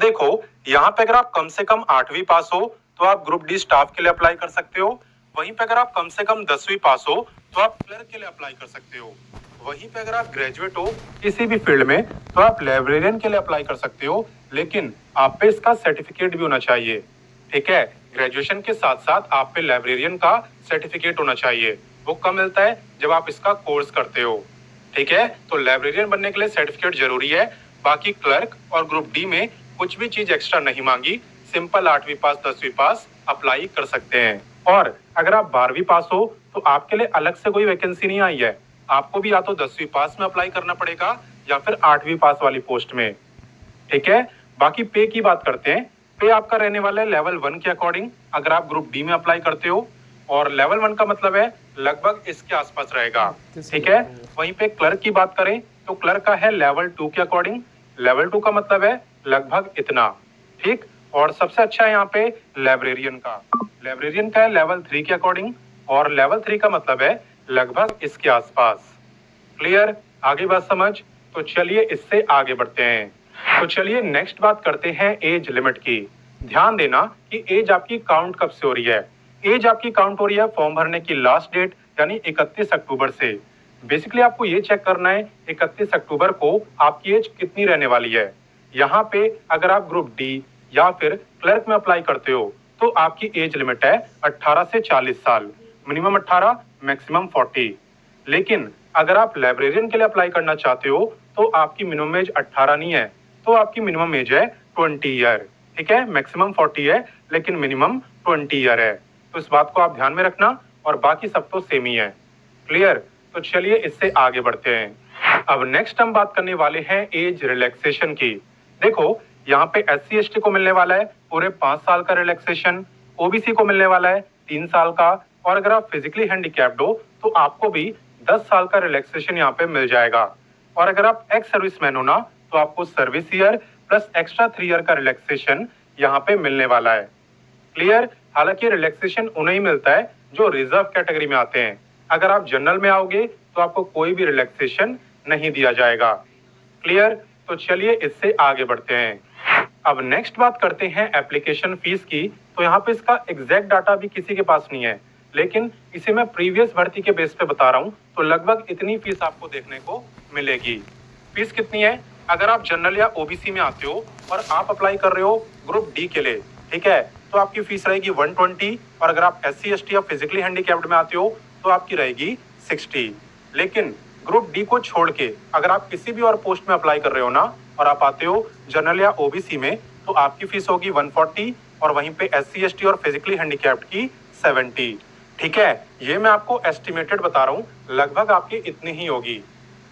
देखो यहाँ पे अगर आप कम से कम 8वीं पास हो तो आप ग्रुप डी स्टाफ के लिए अप्लाई कर सकते हो। वहीं पे अगर आप कम से कम 10वीं पास हो तो आप क्लर्क के लिए अप्लाई कर सकते हो। वहीं पे अगर आप ग्रेजुएट हो किसी भी फील्ड में तो आप लाइब्रेरियन के लिए अप्लाई कर सकते हो, लेकिन आप पे इसका सर्टिफिकेट भी होना चाहिए। ठीक है, ग्रेजुएशन के साथ साथ आप पे लाइब्रेरियन का सर्टिफिकेट होना चाहिए। वो कब मिलता है? जब आप इसका कोर्स करते हो। ठीक है, तो लाइब्रेरियन बनने के लिए सर्टिफिकेट जरूरी है। बाकी क्लर्क और ग्रुप डी में कुछ भी चीज एक्स्ट्रा नहीं मांगी, सिंपल 8वीं पास 10वीं पास अप्लाई कर सकते हैं। और अगर आप 12वीं पास हो तो आपके लिए अलग से कोई वैकेंसी नहीं आई है, आपको भी या तो 10वीं पास में अप्लाई करना पड़ेगा या फिर 8वीं पास वाली पोस्ट में। ठीक है, बाकी पे की बात करते हैं। पे आपका रहने वाला है लेवल 1 के अकॉर्डिंग अगर आप ग्रुप डी में अप्लाई करते हो, और लेवल 1 का मतलब है लगभग इसके आसपास रहेगा। ठीक है, वहीं पे क्लर्क की बात करें तो क्लर्क का है लेवल 2 के अकॉर्डिंग, लेवल 2 का मतलब है लगभग इतना। ठीक, और सबसे अच्छा है यहाँ पे लाइब्रेरियन का। लाइब्रेरियन का है लेवल 3 के अकॉर्डिंग, और लेवल 3 का मतलब है लगभग इसके आसपास। क्लियर? आगे बात समझ? तो चलिए इससे आगे बढ़ते हैं। तो चलिए नेक्स्ट बात करते हैं एज लिमिट की। ध्यान देना कि एज आपकी काउंट कब से हो रही है। एज आपकी काउंट हो रही है फॉर्म भरने की लास्ट डेट यानी 31 अक्टूबर से। बेसिकली आपको ये चेक करना है 31 अक्टूबर को आपकी एज कितनी रहने वाली है। यहाँ पे अगर आप ग्रुप डी या फिर क्लर्क में अप्लाई करते हो तो आपकी एज लिमिट है 18 से 40 साल, मिनिमम 18 मैक्सिमम 40। लेकिन अगर आप लाइब्रेरियन के लिए अप्लाई करना चाहते हो तो आपकी मिनिमम एज 18 नहीं है, तो आपकी मिनिमम एज है 20 ईयर। ठीक है, मैक्सिमम 40 है लेकिन मिनिमम 20 ईयर है। तो इस बात को आप ध्यान में रखना, और बाकी सब तो सेम ही है। क्लियर? तो चलिए इससे आगे बढ़ते हैं। अब नेक्स्ट हम बात करने वाले हैं एज रिलैक्सेशन की। देखो यहाँ पे SC/ST को मिलने वाला है पूरे 5 साल का रिलैक्सेशन, OBC को मिलने वाला है 3 साल का, और अगर आप फिजिकली हैंडीकैप्ड हो तो आपको भी 10 साल का रिलैक्सेशन यहाँ पे मिल जाएगा। और अगर आप एक्स सर्विसमैन हो ना तो आपको service year plus extra 3 year का रिलैक्सेशन यहाँ पे मिलने वाला है। क्लियर? हालांकि रिलैक्सेशन उन्हें ही मिलता है जो रिजर्व कैटेगरी में आते हैं। अगर आप जनरल में आओगे तो आपको कोई भी रिलैक्सेशन नहीं दिया जाएगा। क्लियर? तो चलिए इससे आगे बढ़ते हैं। अब नेक्स्ट बात करते हैं एप्लीकेशन फीस की। तो यहाँ पे इसका एग्जैक्ट डाटा भी किसी के पास नहीं है, लेकिन इसे मैं प्रीवियस भर्ती के बेस पे बता रहा हूँ, तो लगभग इतनी फीस आपको देखने को मिलेगी। फीस कितनी है? अगर आप जनरल या OBC में आते हो और आप अप्लाई कर रहे हो ग्रुप डी के लिए, ठीक है, तो आपकी फीस रहेगी 120, और अगर आप SC/ST या फिजिकली हैंडीकैप्ड में आते हो तो आपकी रहेगी 60। लेकिन ग्रुप डी को छोड़ के अगर आप किसी भी और पोस्ट में अप्लाई कर रहे हो ना, और आप आते हो जनरल या OBC में, तो आपकी फीस होगी 140, और वहीं पे SC/ST और फिजिकली हैंडीकैप्ड की 70। ठीक है, ये मैं आपको एस्टिमेटेड बता रहा हूँ, लगभग आपकी इतनी ही होगी।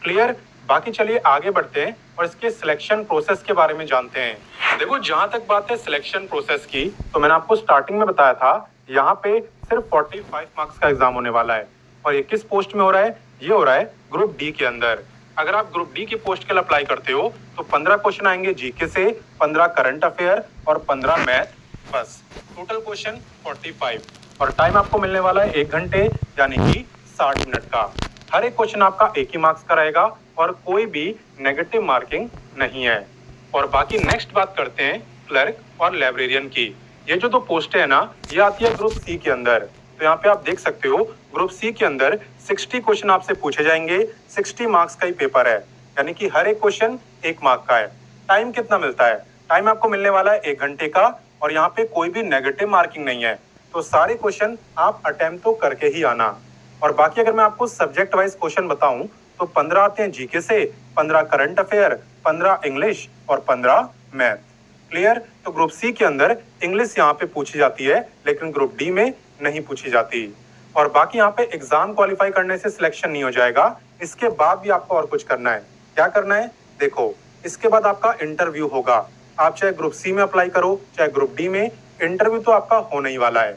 क्लियर? बाकी चलिए आगे बढ़ते हैं और इसके सिलेक्शन प्रोसेस के बारे में जानते हैं। देखो जहां तक बात है सिलेक्शन प्रोसेस की, तो मैंने आपको स्टार्टिंग में बताया था यहाँ पे सिर्फ 45 मार्क्स का एग्जाम होने वाला है। और ये किस पोस्ट में हो रहा है? ये हो रहा है ग्रुप डी के अंदर। अगर आप ग्रुप डी की पोस्ट के लिए अप्लाई करते हो तो 15 क्वेश्चन आएंगे जीके से, 15 करंट अफेयर और 15 मैथ, बस टोटल क्वेश्चन 45। और टाइम आपको मिलने वाला है 1 घंटे यानी कि 60 मिनट का। हर एक क्वेश्चन आपका एक ही मार्क्स का रहेगा और कोई भी नेगेटिव मार्किंग नहीं है। और बाकी नेक्स्ट बात करते हैं क्लर्क और लाइब्रेरियन की। ये जो 2 पोस्टें है ना, ये आती है ग्रुप सी के अंदर। तो यहाँ पे आप देख सकते हो ग्रुप सी के अंदर 60 क्वेश्चन आपसे पूछे जाएंगे, 60 मार्क्स का ही पेपर है, यानी कि हर एक क्वेश्चन 1 मार्क का है। टाइम कितना मिलता है? टाइम आपको मिलने वाला है 1 घंटे का, और यहाँ पे कोई भी नेगेटिव मार्किंग नहीं है। तो सारे क्वेश्चन आप अटेम्प्ट तो करके ही आना। और बाकी अगर मैं आपको सब्जेक्ट वाइज क्वेश्चन बताऊं तो 15 आते हैं जीके से, 15 करंट अफेयर, 15 इंग्लिश और 15 मैथ। क्लियर? तो ग्रुप सी के अंदर इंग्लिश यहाँ पे पूछी जाती है, लेकिन ग्रुप डी में नहीं पूछी जाती। और बाकी यहाँ पे एग्जाम क्वालिफाई करने से सिलेक्शन नहीं हो जाएगा, इसके बाद भी आपको और कुछ करना है। क्या करना है? देखो, इसके बाद आपका इंटरव्यू होगा। आप चाहे ग्रुप सी में अप्लाई करो चाहे ग्रुप डी में, इंटरव्यू तो आपका होने ही वाला है।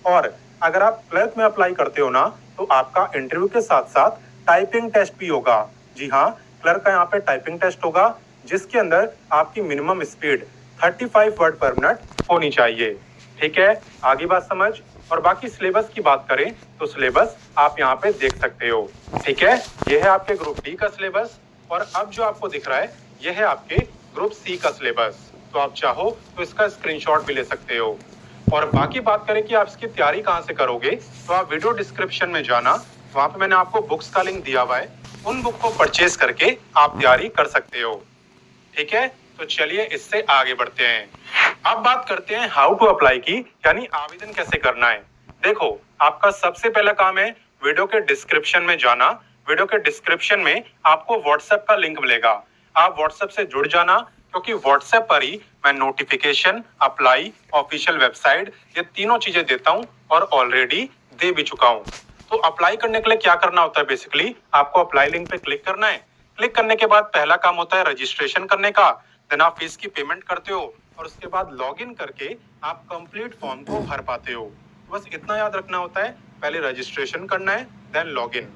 और अगर आप क्लर्क में अप्लाई करते हो ना, तो आपका इंटरव्यू के साथ साथ टाइपिंग टेस्ट भी होगा। जी हाँ, क्लर्क का यहाँ पे टाइपिंग टेस्ट होगा, जिसके अंदर आपकी मिनिमम स्पीड 35 वर्ड पर मिनट होनी चाहिए। ठीक है, आगे बात समझ। और बाकी सिलेबस की बात करें तो सिलेबस आप यहाँ पे देख सकते हो। ठीक है, ये है आपके ग्रुप डी का सिलेबस, और अब जो आपको दिख रहा है ये है आपके ग्रुप सी का सिलेबस। तो आप चाहो तो इसका स्क्रीनशॉट भी ले सकते हो। और बाकी बात करें कि आप इसकी तैयारी कहाँ से करोगे, तो आप वीडियो डिस्क्रिप्शन में जाना, वहां पे मैंने आपको बुक्स का लिंक दिया हुआ है, उन बुक को परचेज करके आप तैयारी कर सकते हो। ठीक है, तो चलिए इससे आगे बढ़ते हैं। अब बात करते हैं हाउ टू अप्लाई की, यानी आवेदन कैसे करना है। देखो, आपका सबसे पहला काम है वीडियो के डिस्क्रिप्शन में जाना। वीडियो के डिस्क्रिप्शन में आपको व्हाट्सएप का लिंक मिलेगा, आप व्हाट्सएप से जुड़ जाना, क्योंकि व्हाट्सएप पर ही मैं नोटिफिकेशन, अप्लाई, ऑफिशियल वेबसाइट, ये तीनों चीजें देता हूँ और ऑलरेडी दे भी चुका हूँ। तो अप्लाई करने के लिए क्या करना होता है, बेसिकली आपको अप्लाई लिंक पे क्लिक करना है। क्लिक करने के बाद पहला काम होता है रजिस्ट्रेशन करने का, देन आप फीस की पेमेंट करते हो और उसके बाद लॉगिन करके आप कंप्लीट फॉर्म को भर पाते हो। बस इतना याद रखना होता है, पहले रजिस्ट्रेशन करना है, देन लॉगिन।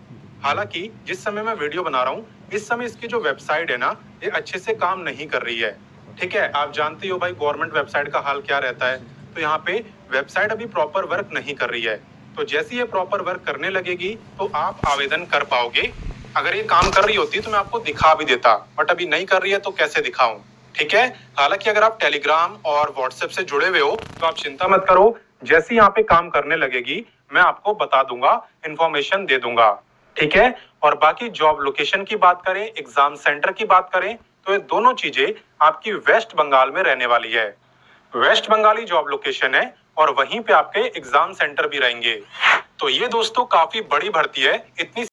हालांकि जिस समय मैं वीडियो बना रहा हूँ, इस समय इसकी जो वेबसाइट है ना, ये अच्छे से काम नहीं कर रही है। ठीक है, आप जानते हो भाई गवर्नमेंट वेबसाइट का हाल क्या रहता है। तो यहाँ पे वेबसाइट अभी प्रॉपर वर्क नहीं कर रही है। तो जैसे ये प्रॉपर वर्क करने लगेगी तो आप आवेदन कर पाओगे। अगर ये काम कर रही होती तो मैं आपको दिखा भी देता, बट अभी नहीं कर रही है तो कैसे दिखाऊं। ठीक है, हालांकि अगर आप टेलीग्राम और व्हाट्सएप से जुड़े हुए हो तो आप चिंता मत करो, जैसे यहाँ पे काम करने लगेगी मैं आपको बता दूंगा, इंफॉर्मेशन दे दूंगा। ठीक है, और बाकी जॉब लोकेशन की बात करें, एग्जाम सेंटर की बात करें, तो ये दोनों चीजें आपकी वेस्ट बंगाल में रहने वाली है। वेस्ट बंगाली जॉब लोकेशन है और वहीं पे आपके एग्जाम सेंटर भी रहेंगे। तो ये दोस्तों काफी बड़ी भर्ती है, इतनी